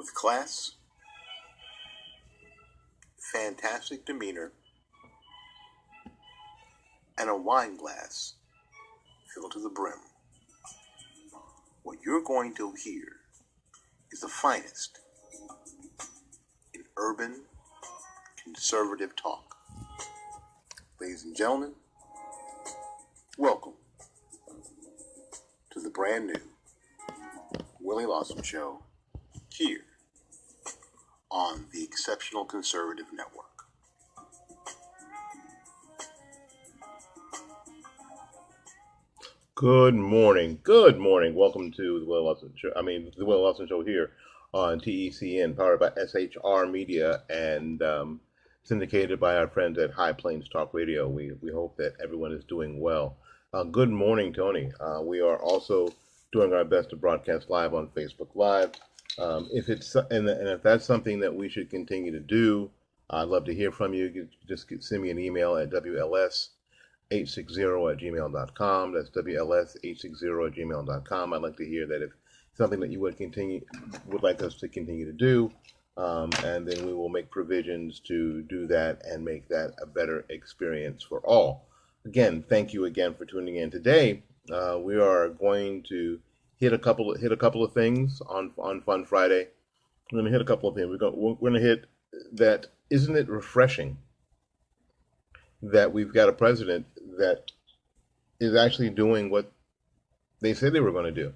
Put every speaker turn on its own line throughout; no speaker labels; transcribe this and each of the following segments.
with class, fantastic demeanor, and a wine glass filled to the brim. What you're going to hear is the finest in urban conservative talk. Ladies and gentlemen, welcome to the brand new Willie Lawson Show here on the Exceptional Conservative Network. Good morning. Good morning. Welcome to the Willie Lawson Show. The Willie Lawson Show here on TECN, powered by SHR Media and syndicated by our friends at High Plains Talk Radio. We hope that everyone is doing well. Good morning, Tony. We are also doing our best to broadcast live on Facebook Live. If that's something that we should continue to do, I'd love to hear from you. You just send me an email at WLS860@gmail.com. That's WLS860@gmail.com. I'd like to hear that if something that you would like us to continue to do, and then we will make provisions to do that and make that a better experience for all. Again, thank you again for tuning in today. We are going to hit a couple of things on Fun Friday. We're going to hit a couple of things. We're going to hit that. Isn't it refreshing that we've got a president that is actually doing what they said they were going to do?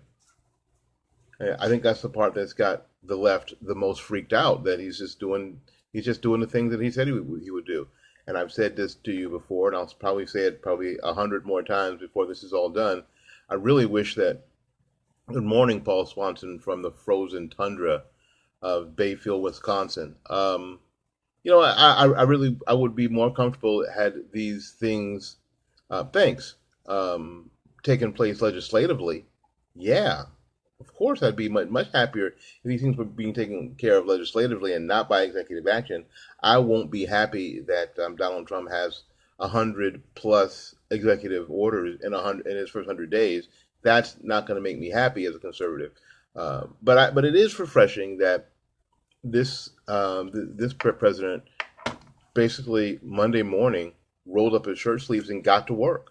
I think that's the part that's got the left the most freaked out, that he's just doing the things that he said he would do. And I've said this to you before, and I'll probably say it 100 more times before this is all done. I really wish that. Good morning, Paul Swanson from the frozen tundra of Bayfield, Wisconsin. I would be more comfortable had these things, taken place legislatively. Yeah, of course, I'd be much happier if these things were being taken care of legislatively and not by executive action. I won't be happy that Donald Trump has 100+ executive orders in his first 100 days. That's not going to make me happy as a conservative. But it is refreshing that this president basically Monday morning rolled up his shirt sleeves and got to work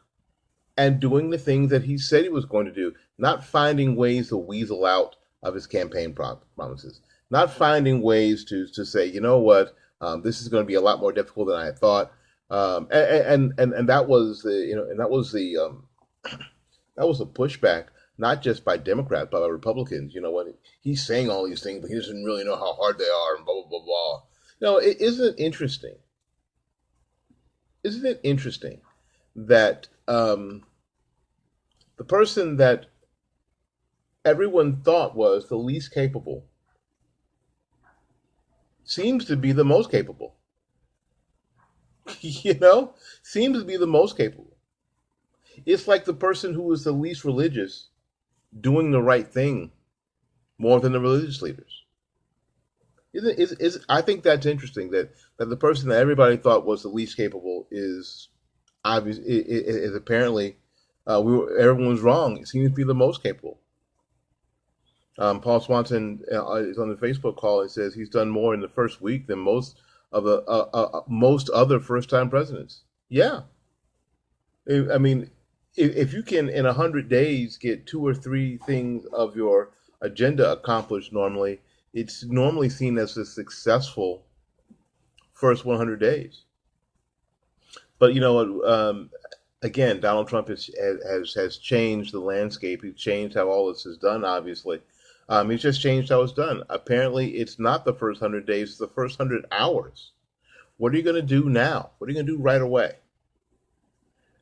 and doing the things that he said he was going to do, not finding ways to weasel out of his campaign promises, not finding ways to say, you know what, this is going to be a lot more difficult than I had thought. And that was the pushback, not just by Democrats, but by Republicans. You know what? He's saying all these things, but he doesn't really know how hard they are, and blah, blah, blah, blah. Isn't it interesting? Isn't it interesting that the person that everyone thought was the least capable seems to be the most capable? Seems to be the most capable. It's like the person who was the least religious doing the right thing more than the religious leaders. I think that's interesting that the person that everybody thought was the least capable is obvious. Is apparently everyone was wrong. It seems to be the most capable. Paul Swanson is on the Facebook call and says he's done more in the first week than most other first-time presidents. Yeah, I mean, if you can in 100 days get 2 or 3 things of your agenda accomplished, normally it's normally seen as a successful first 100 days. But again, Donald Trump has changed the landscape. He's changed how all this is done. Obviously, he's just changed how it's done. Apparently, it's not the first 100 days; it's the first 100 hours. What are you going to do now? What are you going to do right away?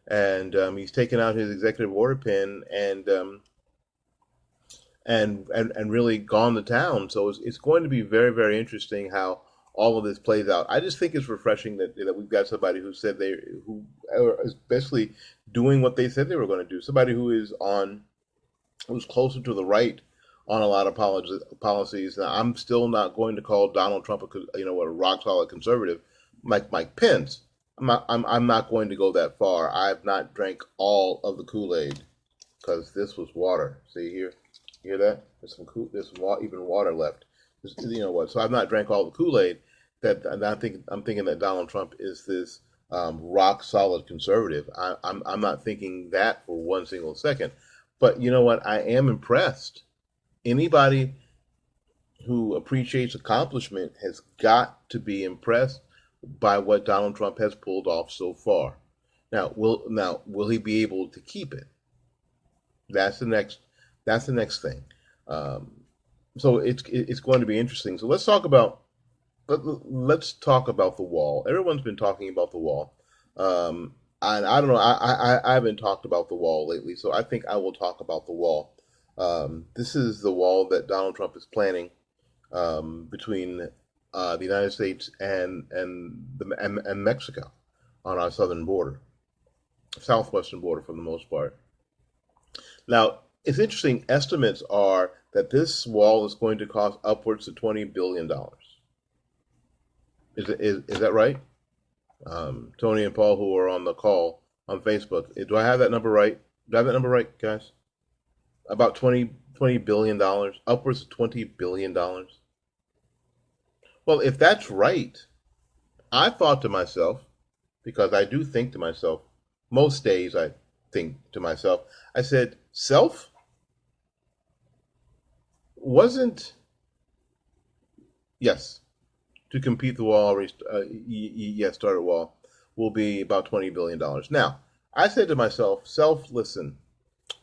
And he's taken out his executive order pen and really gone to town. So it's going to be very, very interesting how all of this plays out. I just think it's refreshing that we've got somebody who said who are especially doing what they said they were going to do. Somebody who's closer to the right on a lot of policies. Now, I'm still not going to call Donald Trump a rock solid conservative like Mike Pence. I'm not going to go that far. I've not drank all of the Kool-Aid because this was water. See here, you hear that? There's even water left. You know what? So I've not drank all the Kool-Aid. That and I'm thinking that Donald Trump is this rock solid conservative. I'm not thinking that for one single second. But you know what? I am impressed. Anybody who appreciates accomplishment has got to be impressed by what Donald Trump has pulled off so far. Now will he be able to keep it? That's the next that's the next thing. Um, so it's going to be interesting. So let's talk about the wall. Everyone's been talking about the wall. And I don't know. I haven't talked about the wall lately, so I think I will talk about the wall. This is the wall that Donald Trump is planning between the United States and Mexico on our southern border, southwestern border for the most part. Now, it's interesting. Estimates are that this wall is going to cost upwards of $20 billion. Is that right? Tony and Paul, who are on the call on Facebook, do I have that number right? Do I have that number right, guys? About $20 billion, upwards of $20 billion. Well, if that's right, I thought to myself, because I do think to myself, most days I think to myself, I said, self wasn't, yes, to compete the wall, yes, started wall, will be about $20 billion. Now, I said to myself, self, listen,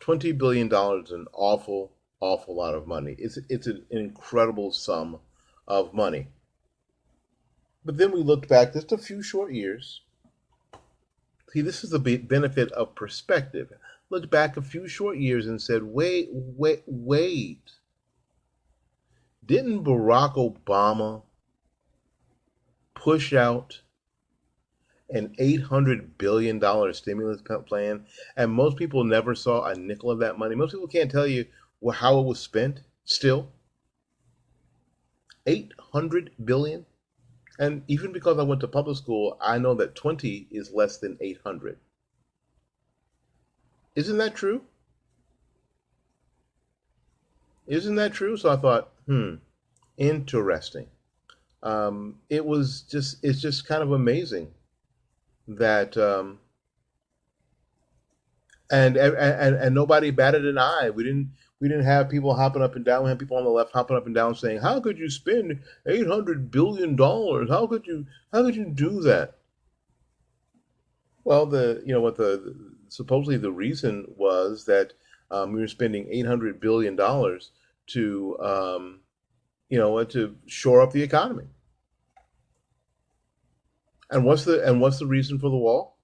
$20 billion is an awful, awful lot of money. It's an incredible sum of money. But then we looked back just a few short years. See, this is the benefit of perspective. Looked back a few short years and said, wait. Didn't Barack Obama push out an $800 billion stimulus plan, and most people never saw a nickel of that money? Most people can't tell you how it was spent. Still, $800 billion. And even because I went to public school, I know that 20 is less than 800. Isn't that true? Isn't that true? So I thought, interesting. It's just kind of amazing that, and nobody batted an eye. We didn't have people hopping up and down. We had people on the left hopping up and down saying, "How could you spend $800 billion? How could you do that?" Well, supposedly the reason was that we were spending $800 billion to to shore up the economy. And what's the reason for the wall?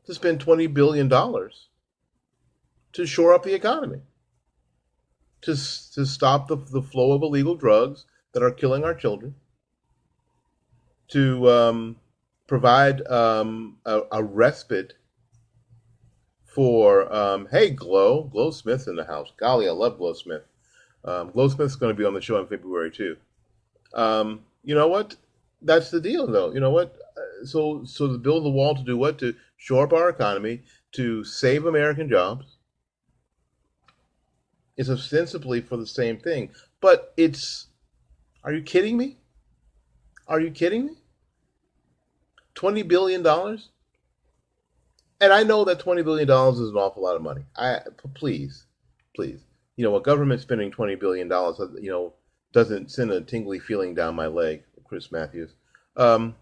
To spend $20 billion to shore up the economy, to stop the flow of illegal drugs that are killing our children, to provide a respite for hey, Glow Smith's in the house. Golly, I love Glow Smith. Glow Smith's going to be on the show in February too. You know what? That's the deal, though. You know what? So to build the wall to do what? To shore up our economy, to save American jobs. It's ostensibly for the same thing, but it's. Are you kidding me? Are you kidding me? $20 billion, and I know that $20 is an awful lot of money. Please, you know, a government spending $20 billion, doesn't send a tingly feeling down my leg, Chris Matthews. But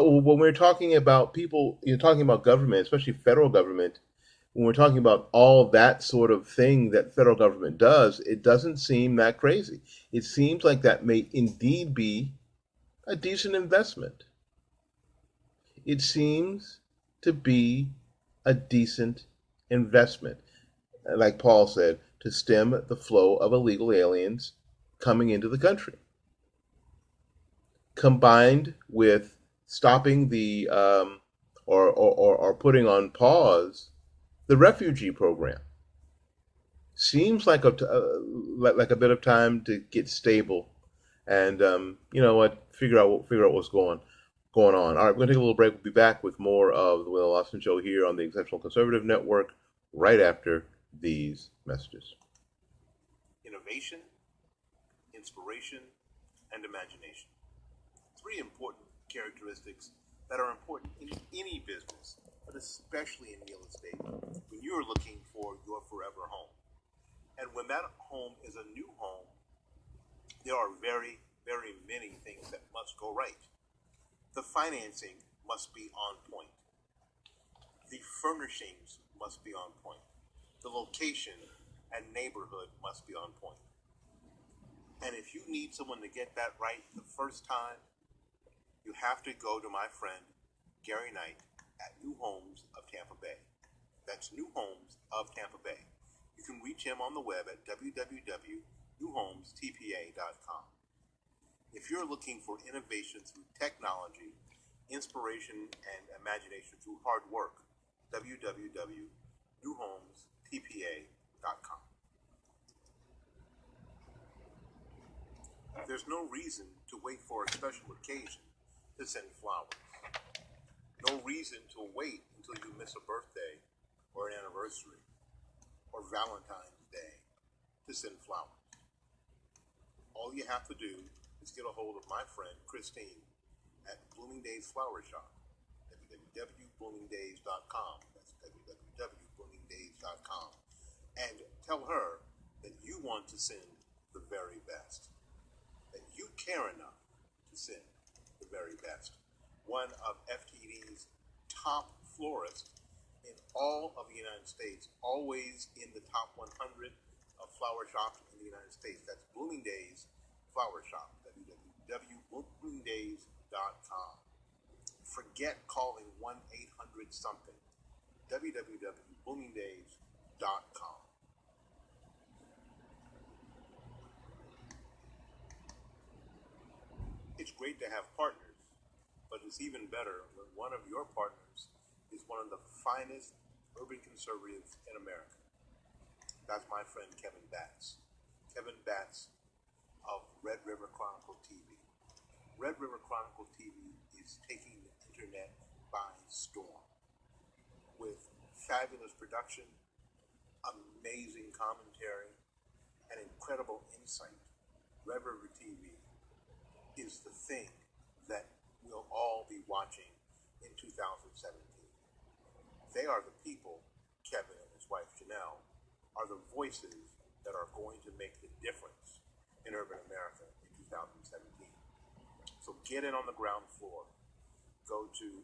when we're talking about people, you're talking about government, especially federal government. When we're talking about all that sort of thing that federal government does, it doesn't seem that crazy. It seems like that may indeed be a decent investment. It seems to be a decent investment, like Paul said, to stem the flow of illegal aliens coming into the country, combined with stopping the or putting on pause the refugee program. Seems like a bit of time to get stable, and you know what, figure out what's going on. All right, we're gonna take a little break. We'll be back with more of the Willie Lawson Show here on the Exceptional Conservative Network right after these messages. Innovation inspiration, and imagination. Three important characteristics that are important in any business, but especially in real estate, when you're looking for your forever home. And when that home is a new home, there are very, very many things that must go right. The financing must be on point. The furnishings must be on point. The location and neighborhood must be on point. And if you need someone to get that right the first time, you have to go to my friend Gary Knight at New Homes of Tampa Bay. That's New Homes of Tampa Bay. You can reach him on the web at www.newhomestpa.com. If you're looking for innovation through technology, inspiration, and imagination through hard work, www.newhomestpa.com. There's no reason to wait for a special occasion to send flowers. No reason to wait until you miss a birthday or an anniversary or Valentine's Day to send flowers. All you have to do is get a hold of my friend Christine at Bloomingdale's Flower Shop, www.bloomingdales.com. That's www.bloomingdales.com. And tell her that you want to send the very best, that you care enough to send the very best. One of FTD's top florists in all of the United States, always in the top 100 of flower shops in the United States. That's Bloomingdale's Flower Shop, www.bloomingdales.com. Forget calling 1-800-something, www.bloomingdales.com. It's great to have partners, but it's even better when one of your partners is one of the finest urban conservatives in America. That's my friend Kevin Batts. Kevin Batts of Red River Chronicle TV. Red River Chronicle TV is taking the internet by storm with fabulous production, amazing commentary, and incredible insight. Red River TV is the thing that we'll all be watching in 2017. They are the people, Kevin and his wife Janelle, are the voices that are going to make the difference in urban America in 2017. So get in on the ground floor. Go to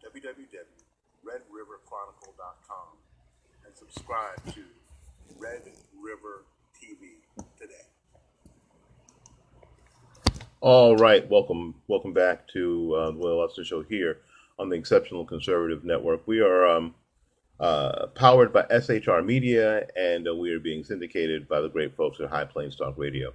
www.redriverchronicle.com and subscribe to Red River TV today. All right, welcome back to the Willie Lawson Show here on the Exceptional Conservative Network. We are powered by SHR Media, and we are being syndicated by the great folks at High Plains Talk Radio.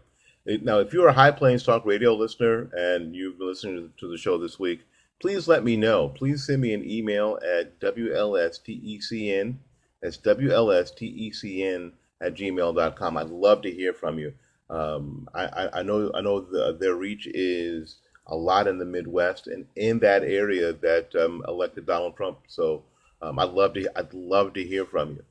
Now, if you're a High Plains Talk Radio listener and you've been listening to the show this week, please let me know. Please send me an email at WLSTECN, that's WLSTECN @gmail.com. I'd love to hear from you. I know their reach is a lot in the Midwest and in that area that elected Donald Trump. So I'd love to hear from you.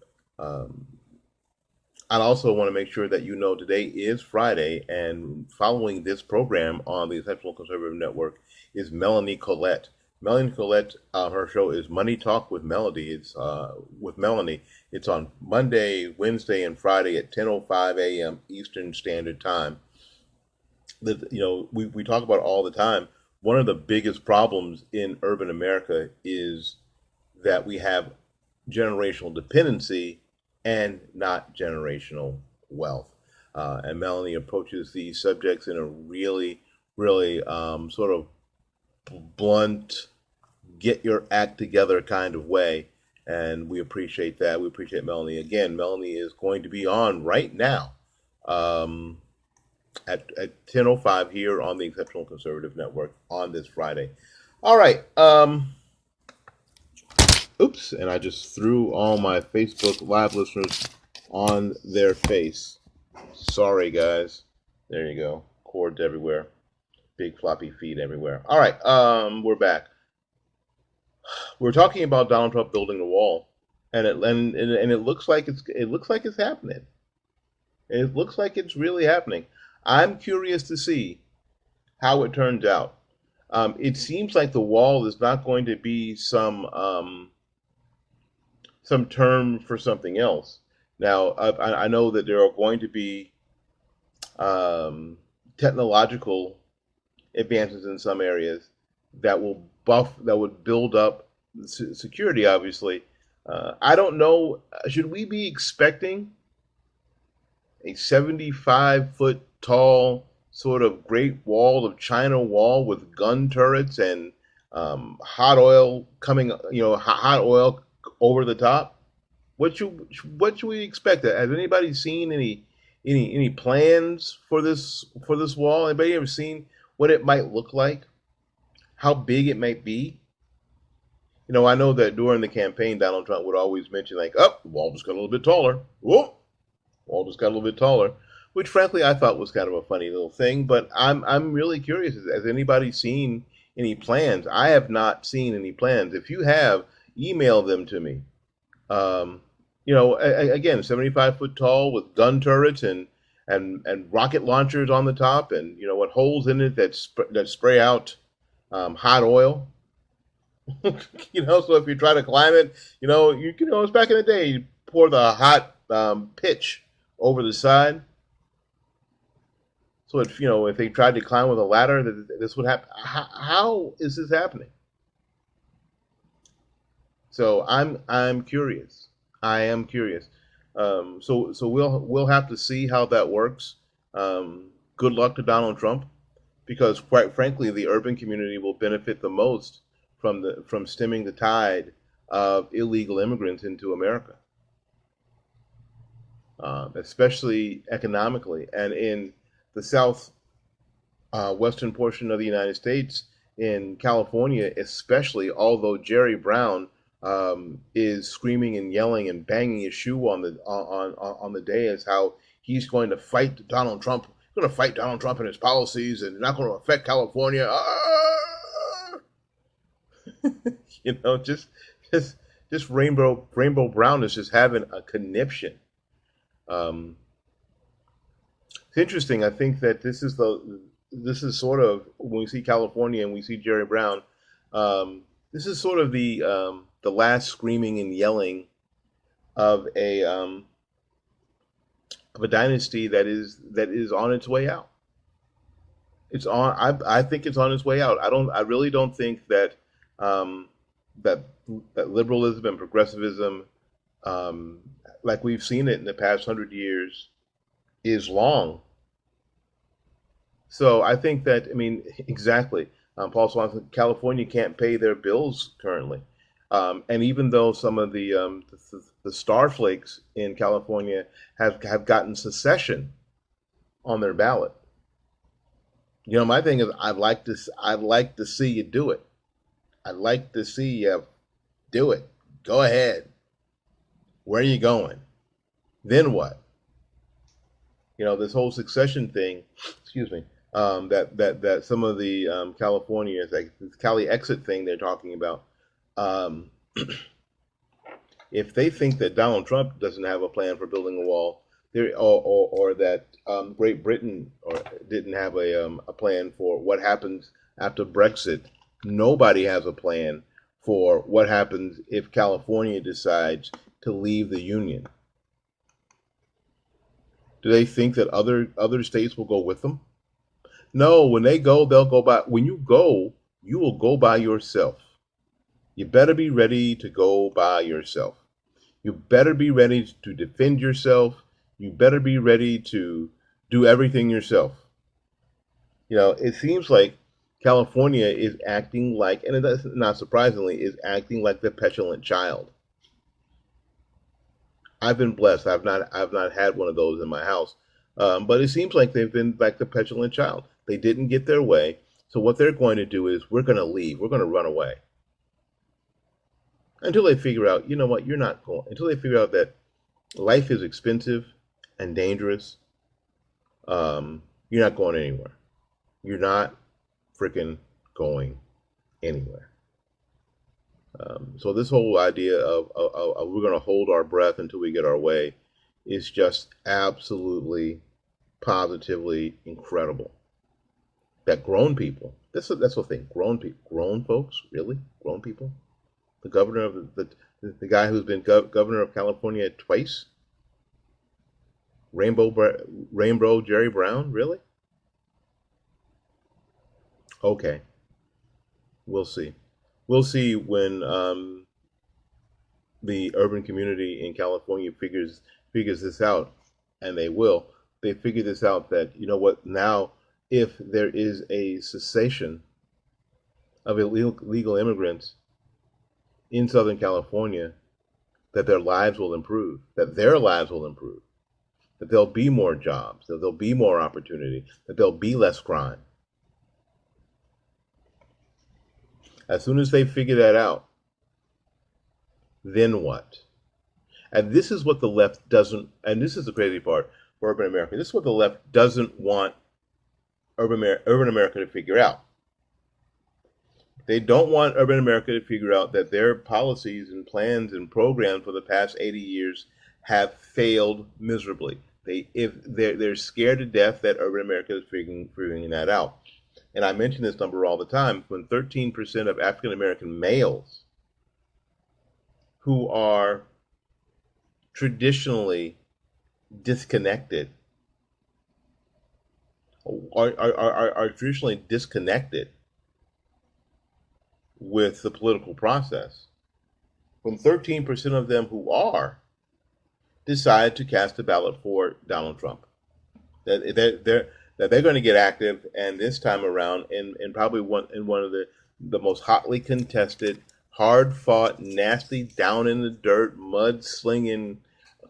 I'd also want to make sure that you know today is Friday, and following this program on the Exceptional Conservative Network is Melanie Collette. Melanie Collette, her show is Money Talk with Melody. It's with Melanie. It's on Monday, Wednesday, and Friday at 10:05 a.m. Eastern Standard Time. We talk about all the time. One of the biggest problems in urban America is that we have generational dependency and not generational wealth. And Melanie approaches these subjects in a really, really sort of blunt, get your act together kind of way. And we appreciate that. We appreciate Melanie. Again, Melanie is going to be on right now at 10:05 here on the Exceptional Conservative Network on this Friday. All right. Oops, and I just threw all my Facebook Live listeners on their face. Sorry, guys. There you go. Cords everywhere. Big floppy feet everywhere. All right, we're back. We're talking about Donald Trump building a wall, and it looks like it's happening. It looks like it's really happening. I'm curious to see how it turns out. It seems like the wall is not going to be some term for something else. Now, I know that there are going to be um, technological advances in some areas that will that would build up security. Obviously, I don't know. Should we be expecting a 75-foot tall sort of Great Wall of China wall with gun turrets and hot oil coming, hot oil over the top? What should we expect? Has anybody seen any plans for this wall? Anybody ever seen what it might look like? How big it might be? I know that during the campaign, Donald Trump would always mention like, "Oh, the wall just got a little bit taller. Whoa, wall just got a little bit taller," which frankly I thought was kind of a funny little thing. But I'm really curious. Has anybody seen any plans? I have not seen any plans. If you have, email them to me. Um, again, 75-foot tall with gun turrets and rocket launchers on the top, and what holes in it that spray out hot oil. So if you try to climb it, it's back in the day. You pour the hot pitch over the side. So if they tried to climb with a ladder, this would happen. How is this happening? So I'm curious. I am curious. So we'll have to see how that works. Good luck to Donald Trump, because quite frankly, the urban community will benefit the most from stemming the tide of illegal immigrants into America, especially economically, and in the south western portion of the United States, in California especially. Although Jerry Brown is screaming and yelling and banging his shoe on the day as how he's going to fight Donald Trump. He's going to fight Donald Trump and his policies, and not going to affect California. Just Rainbow Brown is just having a conniption. Um, it's interesting. I think that this is sort of when we see California and we see Jerry Brown. This is sort of the last screaming and yelling of a dynasty that is on its way out. It's on. I think it's on its way out. I really don't think that um, that that liberalism and progressivism, um, like we've seen it in the past 100 years, is long. So I think that, I mean, exactly. Paul Swanson, California can't pay their bills currently, and even though some of the starflakes in California have gotten secession on their ballot. My thing is, I'd like to see you do it. I'd like to see you do it. Go ahead. Where are you going? Then what? This whole succession thing. Excuse me. That some of the California, like this Cali exit thing they're talking about. Um, if they think that Donald Trump doesn't have a plan for building a wall, or that Great Britain didn't have a plan for what happens after Brexit, nobody has a plan for what happens if California decides to leave the union. Do they think that other states will go with them? No, when they go, they'll go by. When you go, you will go by yourself. You better be ready to go by yourself. You better be ready to defend yourself. You better be ready to do everything yourself. It seems like California is acting like, and it not surprisingly, is acting like the petulant child. I've been blessed. I've not had one of those in my house, but it seems like they've been like the petulant child. They didn't get their way, so what they're going to do is we're going to leave. We're going to run away until they figure out. You know what? You're not going. Until they figure out that life is expensive and dangerous. You're not going anywhere. You're not freaking going anywhere. So this whole idea of we're going to hold our breath until we get our way is just absolutely positively incredible. That grown people, that's the thing, grown people, grown folks, really? Grown people? The governor of the guy who's been governor of California twice? Rainbow Jerry Brown, really? Okay, we'll see. We'll see when the urban community in California figures this out, and they will. They figure this out that you know what now, if there is a cessation of illegal immigrants in Southern California, that their lives will improve, that their lives will improve, that there'll be more jobs, that there'll be more opportunity, that there'll be less crime. As soon as they figure that out, then what? And this is what the left doesn't, and this is the crazy part for urban America. This is what the left doesn't want urban America to figure out. They don't want urban America to figure out that their policies and plans and programs for the past 80 years have failed miserably. They're scared to death that urban America is figuring that out. And I mention this number all the time. When 13% of African American males who are traditionally disconnected are traditionally disconnected with the political process, when 13% of them who are decide to cast a ballot for Donald Trump, that they're going to get active, and this time around, in probably one of the most hotly contested, hard fought, nasty, down in the dirt, mud slinging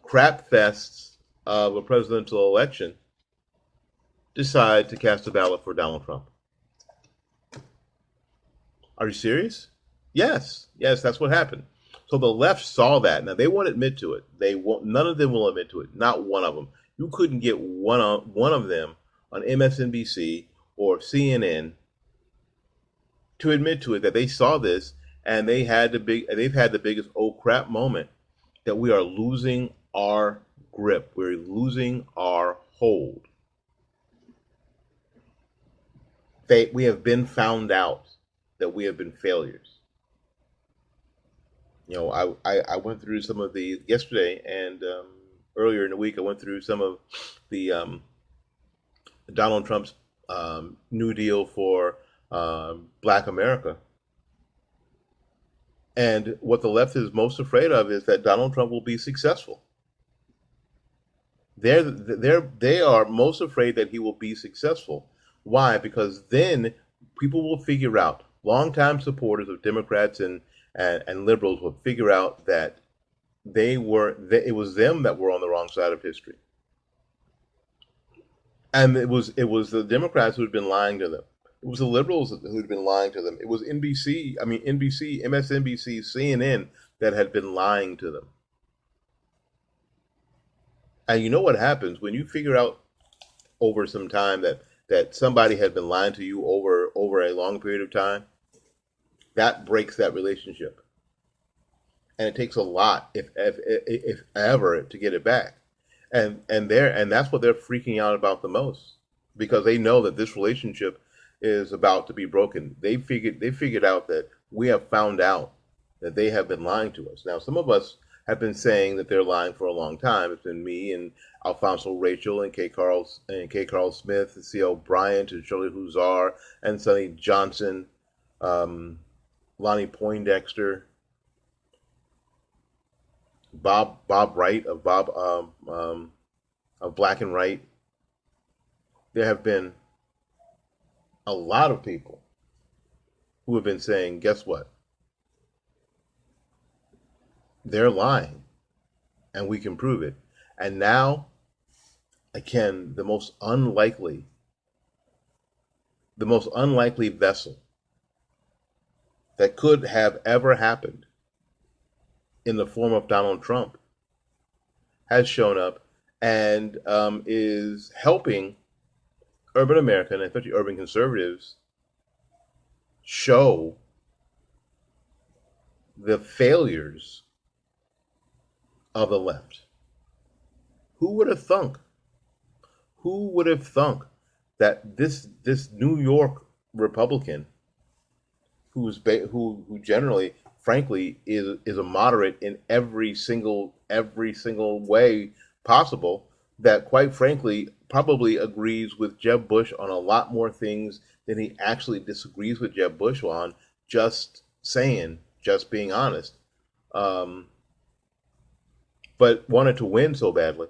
crap fests of a presidential election, decide to cast a ballot for Donald Trump. Are you serious? Yes, that's what happened. So the left saw that. Now they won't admit to it. They won't. None of them will admit to it. Not one of them. You couldn't get one of them on MSNBC or CNN to admit to it that they saw this, and they've had the biggest oh crap moment, that we are losing our grip. We're losing our hold. We have been found out that we have been failures. You know, I went through some of the yesterday, and earlier in the week I went through some of the Donald Trump's New Deal for Black America. And what the left is most afraid of is that Donald Trump will be successful. They are most afraid that he will be successful. Why? Because then people will figure out, longtime supporters of Democrats and liberals will figure out that it was them that were on the wrong side of history. And it was the Democrats who had been lying to them. It was the liberals who had been lying to them. It was NBC, MSNBC, CNN that had been lying to them. And you know what happens when you figure out over some time that somebody had been lying to you over a long period of time? That breaks that relationship. And it takes a lot, if ever, to get it back. And that's what they're freaking out about the most, because they know that this relationship is about to be broken. They figured out that we have found out that they have been lying to us. Now, some of us have been saying that they're lying for a long time. It's been me and Alfonso Rachel and K. Carl Smith, and C.O. Bryant and Shirley Huzar and Sonny Johnson, Lonnie Poindexter, Bob Wright of Black and Right. There have been a lot of people who have been saying, guess what? They're lying, and we can prove it. And now, again, the most unlikely vessel that could have ever happened in the form of Donald Trump has shown up and is helping urban America, and especially urban conservatives, show the failures of the left. Who would have thunk? Who would have thunk that this New York Republican, who generally, frankly, is a moderate in every single way possible, that quite frankly probably agrees with Jeb Bush on a lot more things than he actually disagrees with Jeb Bush on. Just saying, just being honest. Um, but wanted to win so badly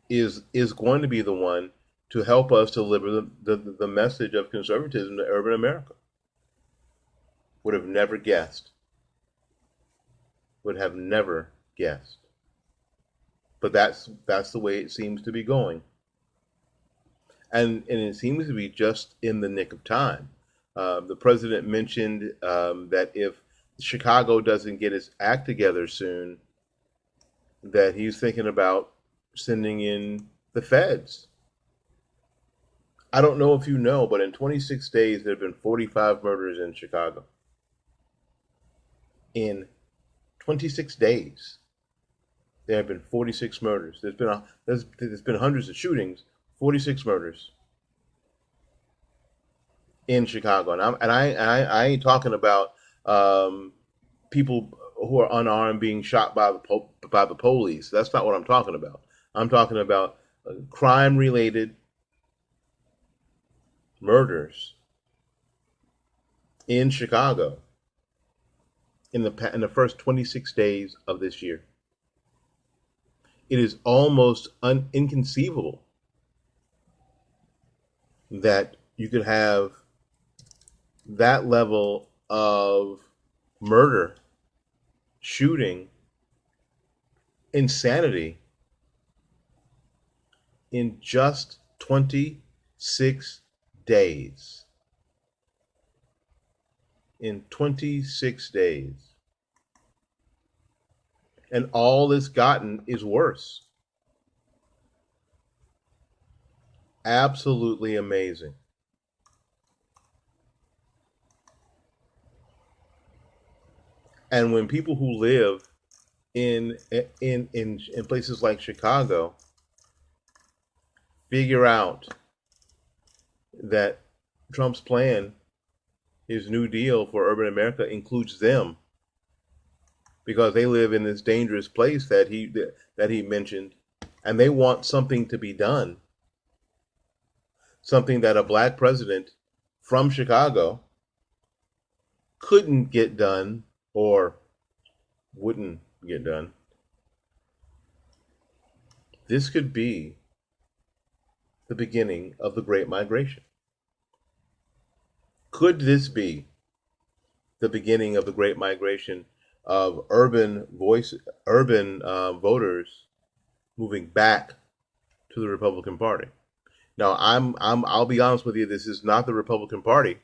is going to be the one to help us deliver the message of conservatism to urban America. Would have never guessed. Would have never guessed. But that's the way it seems to be going, and it seems to be just in the nick of time. The president mentioned that if Chicago doesn't get its act together soon, that he's thinking about sending in the feds. I don't know if you know, but in 26 days there have been 45 murders in Chicago. In 26 days, there have been 46 murders. There's been hundreds of shootings, 46 murders in Chicago, and I ain't talking about people who are unarmed being shot by the police. That's not what I'm talking about. I'm talking about crime-related murders in Chicago in the first 26 days of this year. It is almost inconceivable that you could have that level of murder, shooting, insanity in just 26 days. In 26 days. And all it's gotten is worse. Absolutely amazing. And when people who live in places like Chicago figure out that Trump's plan, his New Deal for urban America, includes them, because they live in this dangerous place that he mentioned, and they want something to be done, something that a black president from Chicago couldn't get done or wouldn't get done. This could be the beginning of the Great Migration. Could this be the beginning of the Great Migration of urban voters moving back to the Republican Party? Now, I'll be honest with you. This is not the Republican Party.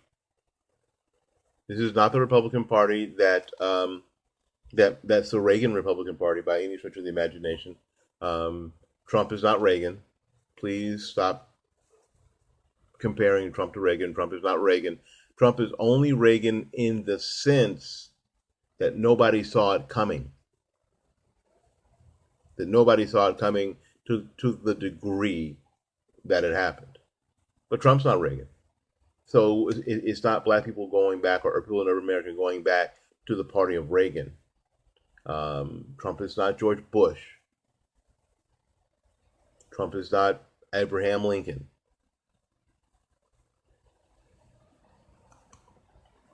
This is not the Republican Party that's the Reagan Republican Party by any stretch of the imagination. Trump is not Reagan. Please stop comparing Trump to Reagan. Trump is not Reagan. Trump is only Reagan in the sense that nobody saw it coming. That nobody saw it coming to the degree that it happened. But Trump's not Reagan. So it's not black people going back, or people in urban America going back to the party of Reagan. Trump is not George Bush. Trump is not Abraham Lincoln.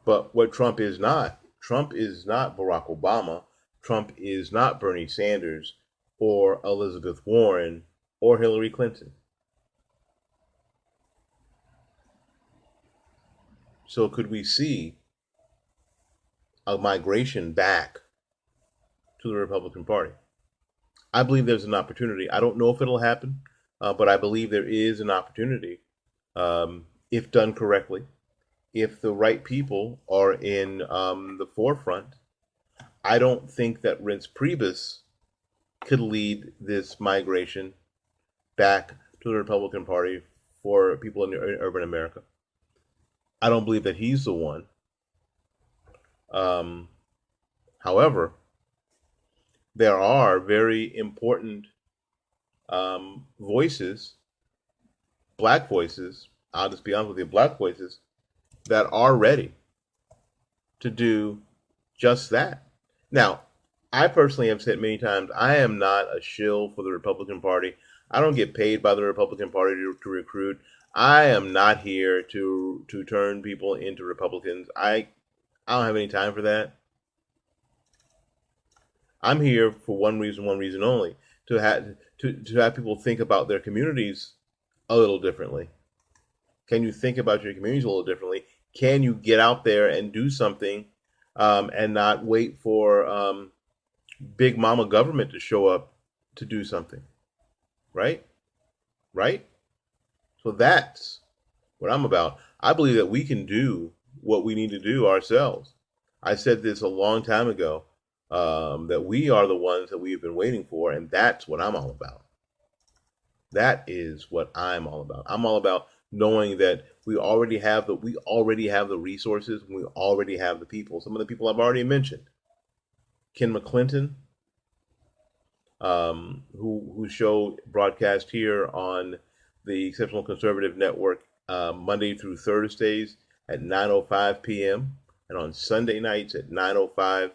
But what Trump is not Barack Obama. Trump is not Bernie Sanders or Elizabeth Warren or Hillary Clinton. So could we see a migration back to the Republican Party? I believe there's an opportunity. I don't know if it'll happen, but I believe there is an opportunity, if done correctly. If the right people are in the forefront, I don't think that Reince Priebus could lead this migration back to the Republican Party for people in urban America. I don't believe that he's the one. However, there are very important voices, black voices, I'll just be honest with you, black voices that are ready to do just that. Now, I personally have said many times I am not a shill for the Republican Party. I don't get paid by the Republican Party to recruit. I am not here to turn people into Republicans. I don't have any time for that. I'm here for one reason only, to have people think about their communities a little differently. Can you think about your communities a little differently? Can you get out there and do something, and not wait for big mama government to show up to do something? Right? Right? So that's what I'm about. I believe that we can do what we need to do ourselves. I said this a long time ago, that we are the ones that we've been waiting for, and that's what I'm all about. That is what I'm all about. I'm all about knowing that we already have the resources, we already have the people. Some of the people I've already mentioned. Ken McClinton, whose show broadcast here on the Exceptional Conservative Network, Monday through Thursdays at 9:05 p.m. and on Sunday nights at 9:05.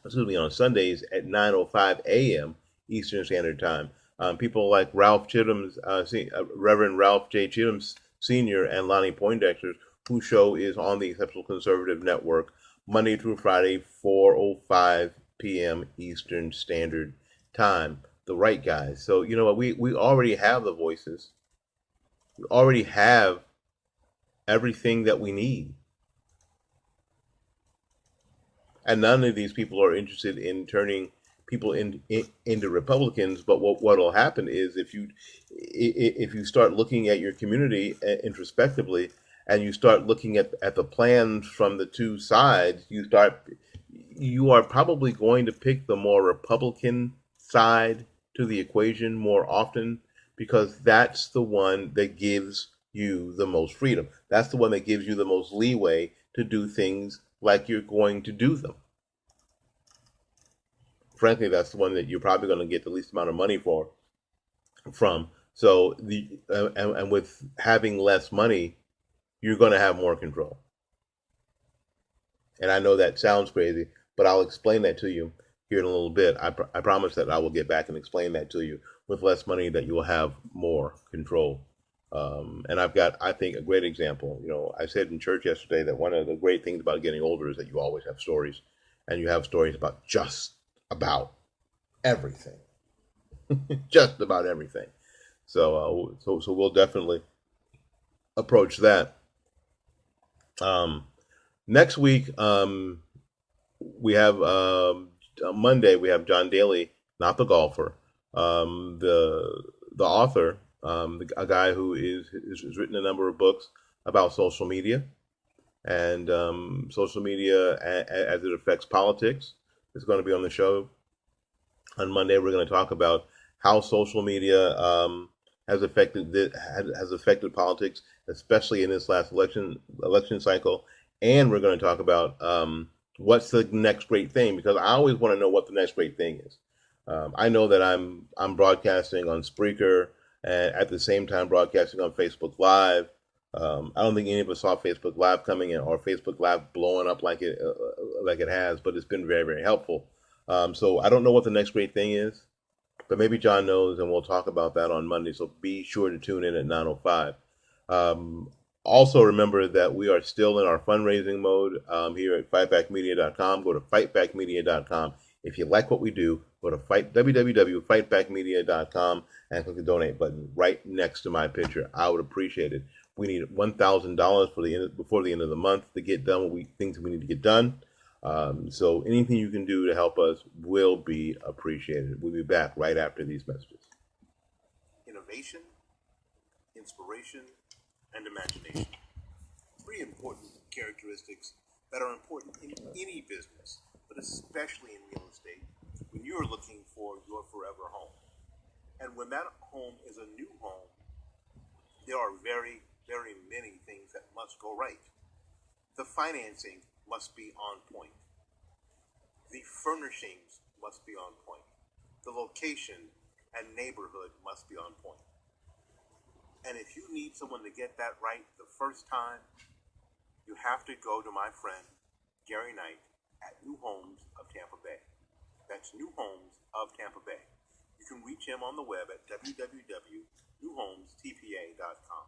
Excuse me, on Sundays at 9:05 a.m. Eastern Standard Time. People like Ralph Chittum's, Reverend Ralph J. Chittum Sr. and Lonnie Poindexter, whose show is on the Exceptional Conservative Network Monday through Friday, 4:05 p.m. Eastern Standard Time. The right guys. So you know what? We already have the voices. We already have everything that we need. And none of these people are interested in turning people into Republicans. But what'll happen is if you start looking at your community introspectively, and you start looking at the plans from the two sides, you are probably going to pick the more Republican side to the equation more often, because that's the one that gives you the most freedom. That's the one that gives you the most leeway to do things like you're going to do them. Frankly, that's the one that you're probably going to get the least amount of money from. So and with having less money, you're going to have more control. And I know that sounds crazy, but I'll explain that to you here in a little bit. I promise that I will get back and explain that to you. With less money, that you will have more control. And I've got, I think, a great example. You know, I said in church yesterday that one of the great things about getting older is that you always have stories, and you have stories about just about everything, just about everything. So we'll definitely approach that. Um, Next week, we have Monday. We have John Daly, not the golfer, the author, a guy who has written a number of books about social media, and social media as it affects politics. Is going to be on the show on Monday. We're going to talk about how social media has affected politics, especially in this last election cycle. And we're going to talk about what's the next great thing, because I always want to know what the next great thing is. I know that I'm broadcasting on Spreaker and at the same time broadcasting on Facebook Live. I don't think any of us saw Facebook Live coming in, or Facebook Live blowing up like it has, but it's been very, very helpful. So I don't know what the next great thing is, but maybe John knows, and we'll talk about that on Monday. So be sure to tune in at 9:05. Also, remember that we are still in our fundraising mode here at fightbackmedia.com. Go to fightbackmedia.com. If you like what we do, go to www.fightbackmedia.com and click the donate button right next to my picture. I would appreciate it. We need $1,000 before the end of the month to get done things we need to get done. So anything you can do to help us will be appreciated. We'll be back right after these messages. Innovation, inspiration, and imagination. Three important characteristics that are important in any business, but especially in real estate, when you're looking for your forever home. And when that home is a new home, there are very, very many things that must go right. The financing must be on point. The furnishings must be on point. The location and neighborhood must be on point. And if you need someone to get that right the first time, you have to go to my friend Gary Knight at New Homes of Tampa Bay. That's New Homes of Tampa Bay. You can reach him on the web at www.newhomestpa.com.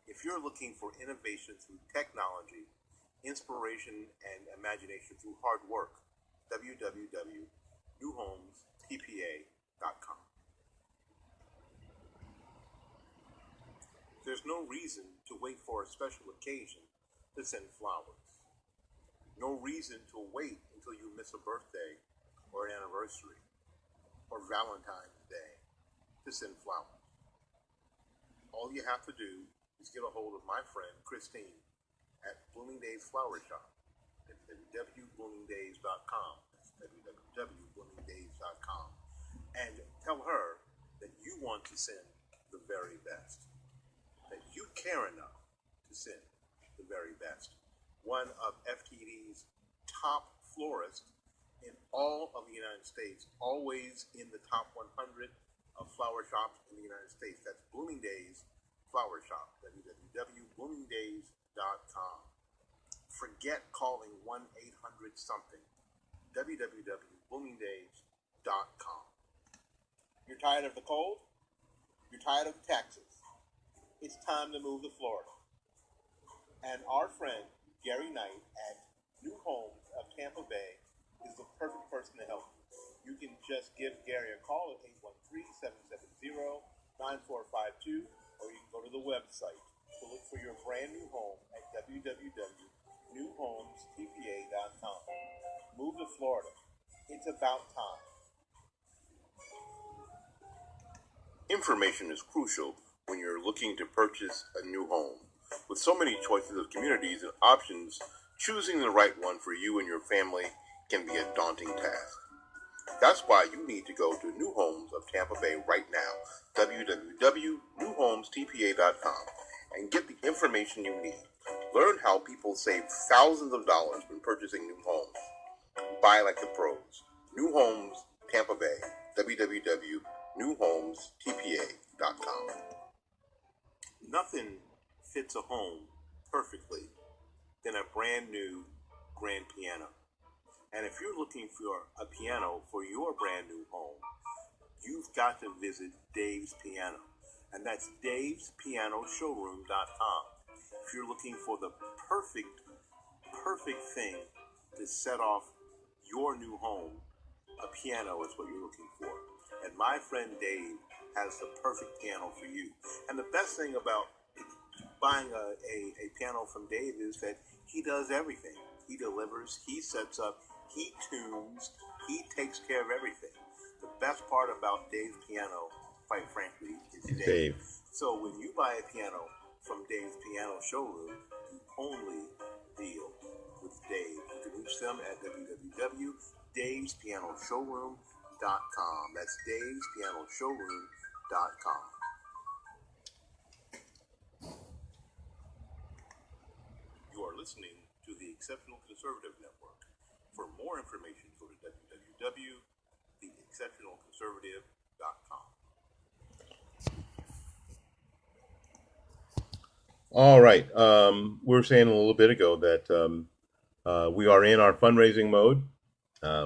If you're looking for innovation through technology, inspiration, and imagination through hard work, www.newhomestpa.com. There's no reason to wait for a special occasion to send flowers. No reason to wait until you miss a birthday or an anniversary or Valentine's Day to send flowers. All you have to do is get a hold of my friend Christine at Bloomingdale's Flower Shop at www.bloomingdales.com. That's www.bloomingdales.com. And tell her that you want to send the very best. That you care enough to send the very best. One of FTD's top florists in all of the United States, always in the top 100 of flower shops in the United States. That's Bloomingdale's Flower Shop, www.bloomingdales.com. Forget calling 1-800-something, www.bloomingdales.com. You're tired of the cold? You're tired of taxes? It's time to move to Florida. And our friend, Gary Knight at New Homes of Tampa Bay is the perfect person to help you. You can just give Gary a call at 813-770-9452, or you can go to the website to look for your brand new home at www.newhomestpa.com. Move to Florida. It's about time. Information is crucial when you're looking to purchase a new home. With so many choices of communities and options, choosing the right one for you and your family can be a daunting task. That's why you need to go to New Homes of Tampa Bay right now, www.newhomestpa.com, and get the information you need. Learn how people save thousands of dollars when purchasing new homes. Buy like the pros. New Homes Tampa Bay, www.newhomestpa.com. Nothing fits a home perfectly than a brand new grand piano. And if you're looking for a piano for your brand new home, you've got to visit Dave's Piano. And that's davespianoshowroom.com. If you're looking for the perfect thing to set off your new home, a piano is what you're looking for. And my friend Dave has the perfect piano for you. And the best thing about buying a piano from Dave is that he does everything. He delivers, he sets up, he tunes, he takes care of everything. The best part about Dave's Piano, quite frankly, is Dave. So when you buy a piano from Dave's Piano Showroom, you only deal with Dave. You can reach them at www.davespianoshowroom.com. That's davespianoshowroom.com. You are listening to the Exceptional Conservative Network. For more information, go to www.theexceptionalconservative.com. All right. We were saying a little bit ago that we are in our fundraising mode.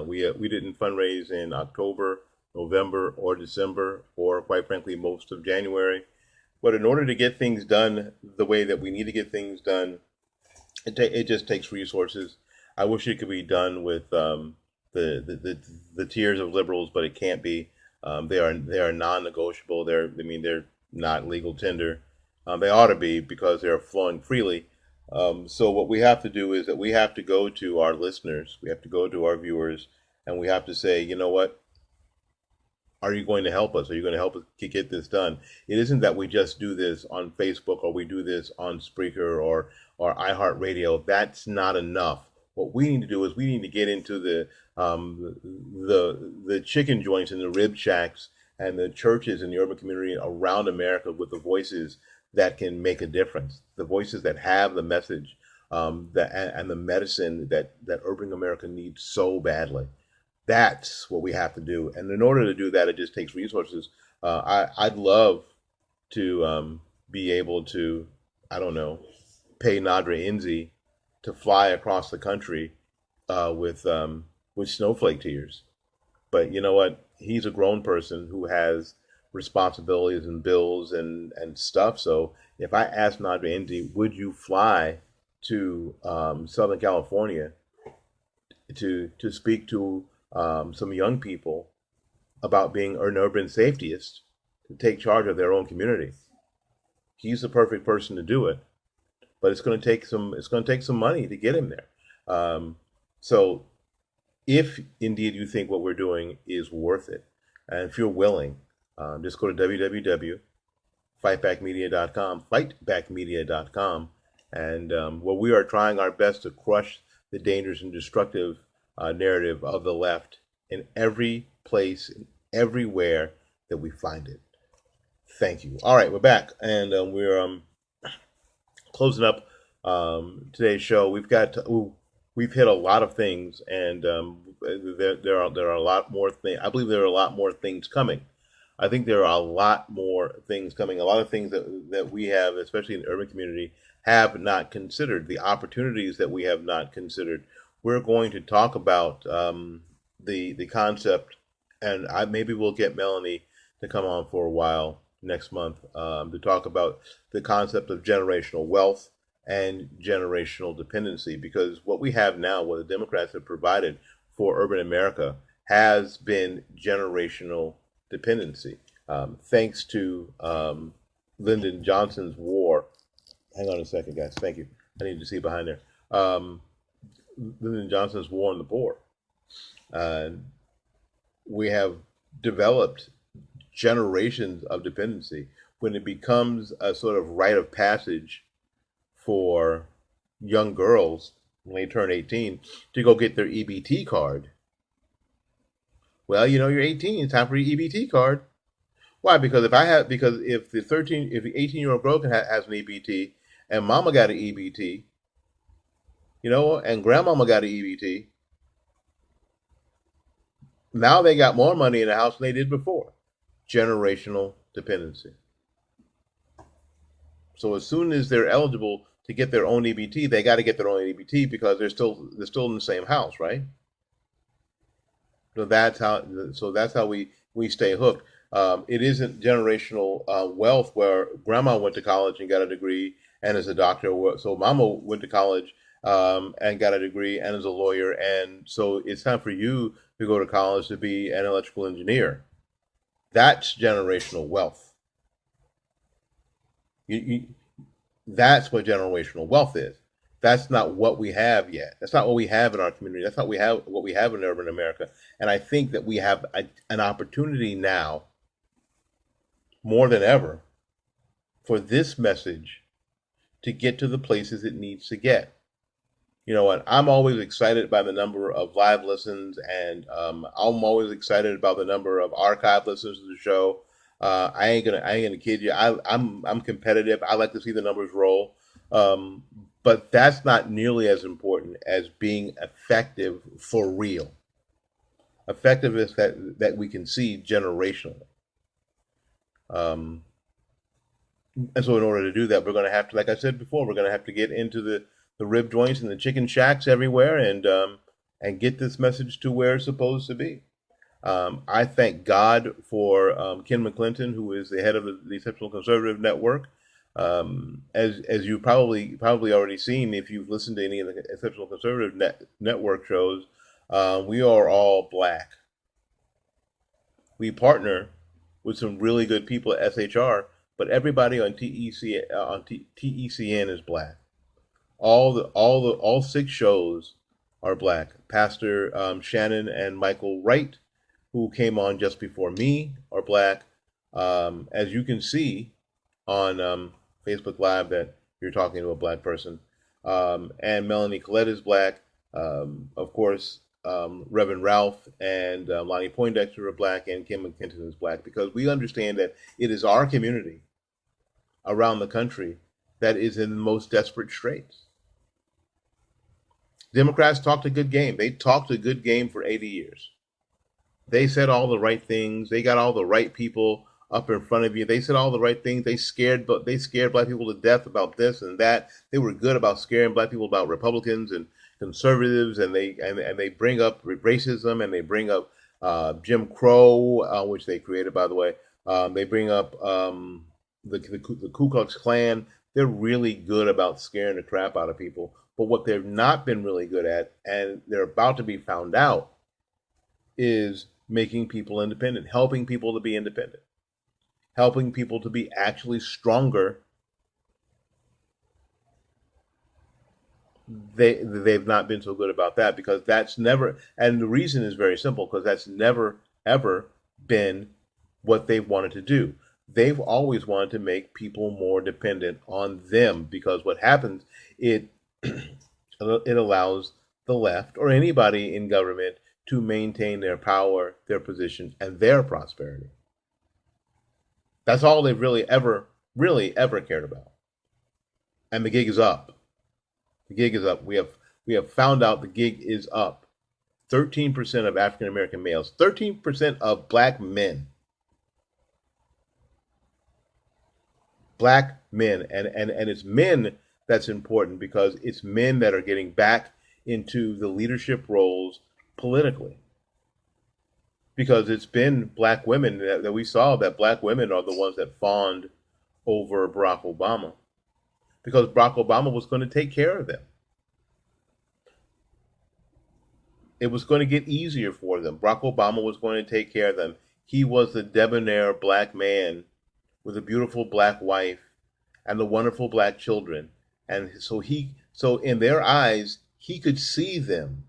We didn't fundraise in October, November, or December, or quite frankly, most of January. But in order to get things done the way that we need to get things done, it just takes resources. I wish it could be done with the tiers of liberals, but it can't be. They are non-negotiable. They're not legal tender. They ought to be because they're flowing freely. So what we have to do is that we have to go to our listeners, we have to go to our viewers, and we have to say, you know what? Are you going to help us? Are you going to help us get this done? It isn't that we just do this on Facebook or we do this on Spreaker or iHeartRadio. That's not enough. What we need to do is we need to get into the chicken joints and the rib shacks and the churches in the urban community around America with the voices that can make a difference, the voices that have the message and the medicine that urban America needs so badly. That's what we have to do. And in order to do that, it just takes resources. I'd love to be able to, I don't know, pay Nadra Inzi to fly across the country with snowflake tears. But you know what? He's a grown person who has responsibilities and bills and stuff. So if I asked Nadra Inzi, would you fly to Southern California to speak to some young people about being an urban safetyist to take charge of their own community? He's the perfect person to do it, but it's going to take some money to get him there. So if indeed you think what we're doing is worth it, and if you're willing, just go to www.fightbackmedia.com, fightbackmedia.com, and where we are trying our best to crush the dangerous and destructive narrative of the left in every place, everywhere that we find it. Thank you. All right, we're back, and we're closing up today's show. We've hit a lot of things, and there are a lot more things. I believe there are a lot more things coming. I think there are a lot more things coming. A lot of things that we have, especially in the urban community, have not considered. The opportunities that we have not considered. We're going to talk about the concept, and maybe we'll get Melanie to come on for a while next month to talk about the concept of generational wealth and generational dependency, because what we have now, what the Democrats have provided for urban America, has been generational dependency. Thanks to Lyndon Johnson's war. Hang on a second, guys. Thank you. I need to see behind there. Lyndon Johnson's war on the poor. We have developed generations of dependency. When it becomes a sort of rite of passage for young girls when they turn 18 to go get their EBT card, well, you know, you're 18, it's time for your EBT card. Why? Because if the 18-year-old girl has an EBT and mama got an EBT, you know, and grandmama got an EBT, now they got more money in the house than they did before. Generational dependency. So as soon as they're eligible to get their own EBT, they got to get their own EBT because they're still in the same house, right? So that's how we stay hooked. It isn't generational wealth where grandma went to college and got a degree and is a doctor. So mama went to college and got a degree and is a lawyer, and so it's time for you to go to college to be an electrical engineer. That's generational wealth. That's what generational wealth is. That's not what we have yet. That's not what we have in our community. That's not what we have in urban America. And I think that we have an opportunity now, more than ever, for this message to get to the places it needs to get. You know what? I'm always excited by the number of live listens, and I'm always excited about the number of archive listens to the show. I ain't gonna kid you. I'm competitive. I like to see the numbers roll, but that's not nearly as important as being effective for real. Effectiveness that we can see generationally. And so in order to do that, we're going to have to, like I said before, we're going to have to get into the rib joints and the chicken shacks everywhere and get this message to where it's supposed to be. I thank God for Ken McClinton, who is the head of the Exceptional Conservative Network. As you probably already seen, if you've listened to any of the Exceptional Conservative Network shows, we are all black. We partner with some really good people at SHR, but everybody on TECN is black. All 6 shows are black. Pastor Shannon and Michael Wright, who came on just before me, are black. As you can see on Facebook Live, that you're talking to a black person. And Melanie Collette is black. Of course, Reverend Ralph and Lonnie Poindexter are black, and Kim McKinton is black, because we understand that it is our community around the country that is in the most desperate straits. Democrats talked a good game. They talked a good game for 80 years. They said all the right things. They got all the right people up in front of you. They said all the right things. They scared black people to death about this and that. They were good about scaring black people about Republicans and conservatives, and they bring up racism, and they bring up Jim Crow, which they created, by the way. They bring up the Ku Klux Klan. They're really good about scaring the crap out of people. But what they've not been really good at, and they're about to be found out, is making people independent, helping people to be independent, helping people to be actually stronger. They've not been so good about that, because that's never, and the reason is very simple, because that's never ever been what they've wanted to do. They've always wanted to make people more dependent on them, because what happens, it it allows the left or anybody in government to maintain their power, their position, and their prosperity. That's all they've really ever cared about. And the gig is up. The gig is up. We have found out the gig is up. 13% of African American males, 13% of black men, and it's men that's important, because it's men that are getting back into the leadership roles politically. Because it's been black women that we saw, that black women are the ones that fawned over Barack Obama, because Barack Obama was going to take care of them. It was going to get easier for them. Barack Obama was going to take care of them. He was the debonair black man with a beautiful black wife and the wonderful black children. And so in their eyes, he could see them.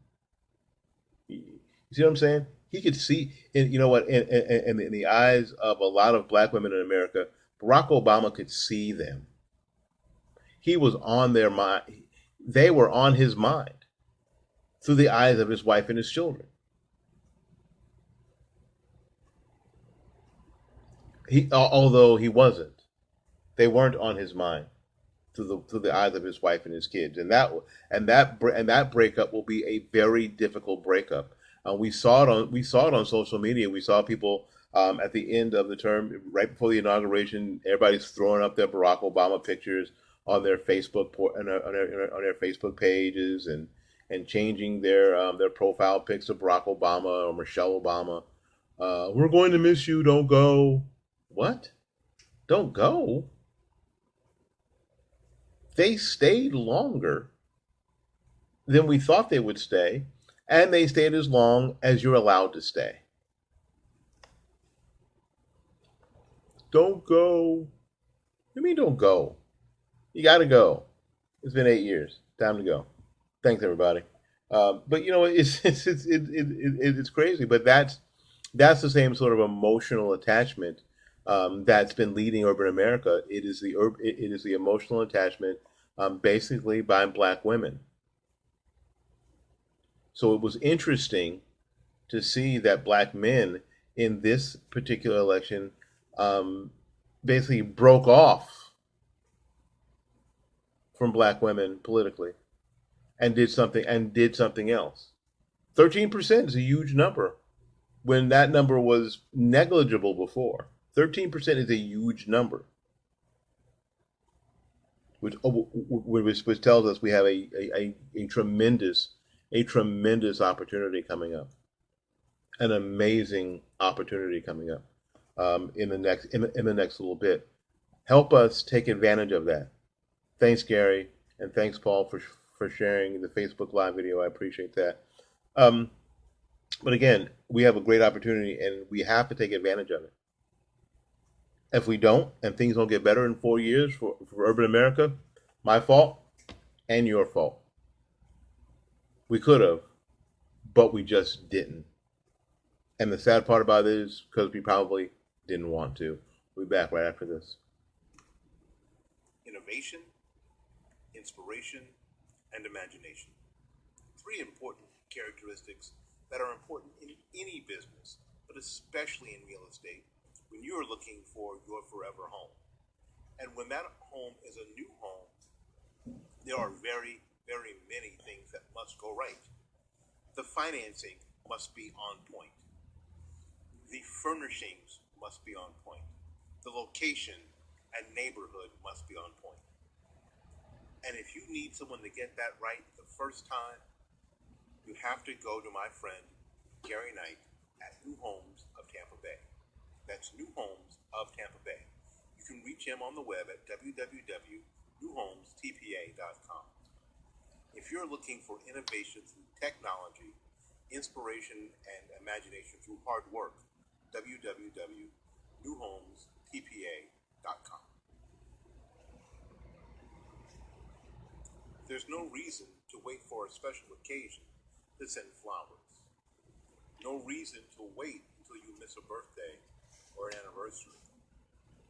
You see what I'm saying? He could see, in, you know what, in the eyes of a lot of black women in America, Barack Obama could see them. He was on their mind. They were on his mind through the eyes of his wife and his children. Although he wasn't, they weren't on his mind through the eyes of his wife and his kids, and that breakup will be a very difficult breakup. We saw it on social media. We saw people at the end of the term, right before the inauguration, everybody's throwing up their Barack Obama pictures on their on their Facebook pages, and changing their profile pics of Barack Obama or Michelle Obama. We're going to miss you. Don't go. What? Don't go? They stayed longer than we thought they would stay, and they stayed as long as you're allowed to stay. Don't go. What do you mean don't go? You got to go. It's been 8 years. Time to go. Thanks, everybody. But you know, it's crazy. But that's the same sort of emotional attachment that's been leading urban America. It is the emotional attachment, basically by black women. So it was interesting to see that black men in this particular election um, basically broke off from black women politically, and did something else. 13% is a huge number when that number was negligible before. 13% is a huge number, which tells us we have a tremendous opportunity coming up, an amazing opportunity coming up in the next little bit. Help us take advantage of that. Thanks, Gary, and thanks, Paul, for sharing the Facebook Live video. I appreciate that. Um, but again, we have a great opportunity, and we have to take advantage of it. If we don't, and things don't get better in 4 years for urban America, my fault and your fault. We could have, but we just didn't. And the sad part about it is because we probably didn't want to. We'll be back right after this. Innovation, inspiration, and imagination. Three important characteristics that are important in any business, but especially in real estate, when you are looking for your forever home. And when that home is a new home, there are very, very many things that must go right. The financing must be on point. furnishings must be on point. The location and neighborhood must be on point. And if you need someone to get that right the first time, you have to go to my friend Gary Knight at New Homes of Tampa Bay. That's New Homes of Tampa Bay. You can reach him on the web at www.newhomestpa.com. If you're looking for innovation through technology, inspiration, and imagination through hard work, www.newhomestpa.com. There's no reason to wait for a special occasion to send flowers. No reason to wait until you miss a birthday or an anniversary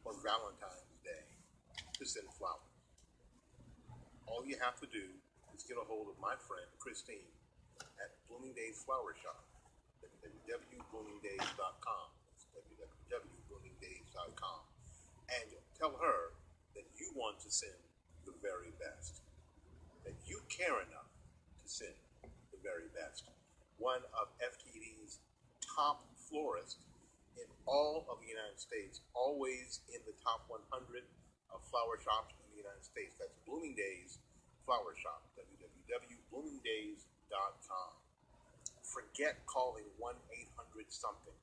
or Valentine's Day to send flowers. All you have to do is get a hold of my friend Christine at Bloomingdale's Flower Shop, www.bloomingdales.com. That's www.bloomingdales.com. And tell her that you want to send the very best, that you care enough to send the very best. One of FTD's top florists in all of the United States, always in the top 100 of flower shops in the United States. That's Bloomingdale's Flower Shop, www.bloomingdales.com. Forget calling 1-800-something,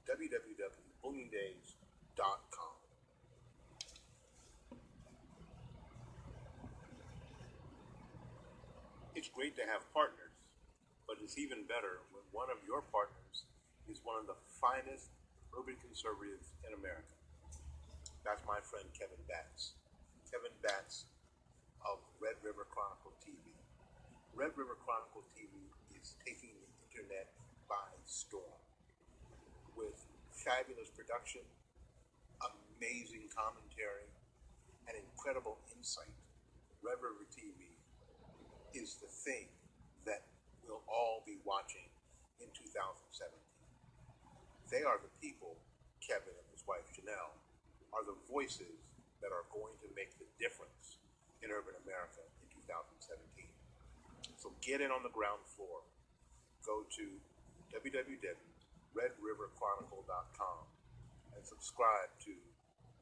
www.bloomingdales.com. It's great to have partners, but it's even better when one of your partners is one of the finest urban conservatives in America. That's my friend Kevin Batts. Kevin Batts of Red River Chronicle TV. Red River Chronicle TV is taking the internet by storm with fabulous production, amazing commentary, and incredible insight. Red River TV is the thing that we'll all be watching in 2017. They are the people, Kevin and his wife Janelle, are the voices that are going to make the difference in urban America in 2017. So get in on the ground floor. Go to www.redriverchronicle.com and subscribe to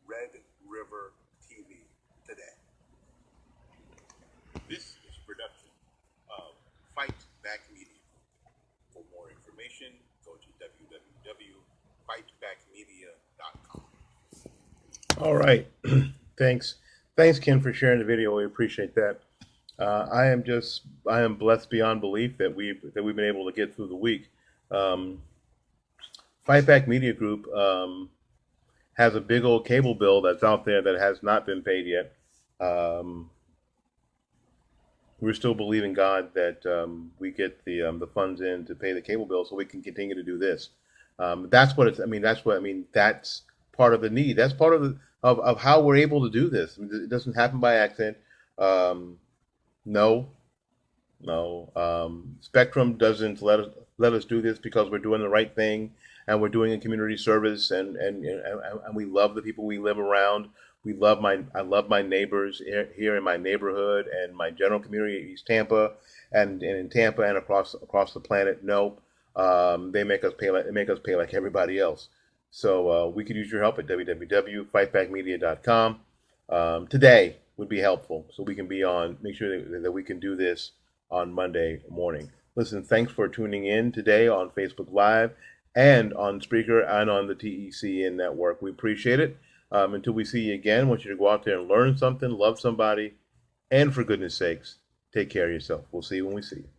Red River TV today. This is a production of Fight Back Media. For more information, go to www.fightbackmedia.com. All right. Thanks, Ken, for sharing the video. We appreciate that. I am blessed beyond belief that we've been able to get through the week. Fight Back Media Group has a big old cable bill that's out there that has not been paid yet. We're still believing God that we get the funds in to pay the cable bill so we can continue to do this. That's what it's. I mean, that's what I mean. That's part of the need. That's part of how we're able to do this. I mean, it doesn't happen by accident. No. Spectrum doesn't let us do this because we're doing the right thing and we're doing a community service and we love the people we live around. I love my neighbors here in my neighborhood and my general community in East Tampa and in Tampa and across the planet. No, they make us pay like everybody else. So we could use your help at www.fightbackmedia.com. Today would be helpful, so we can make sure that we can do this on Monday morning. Listen, thanks for tuning in today on Facebook Live and on Spreaker and on the TECN network. We appreciate it. Until we see you again, I want you to go out there and learn something, love somebody, and for goodness sakes, take care of yourself. We'll see you when we see you.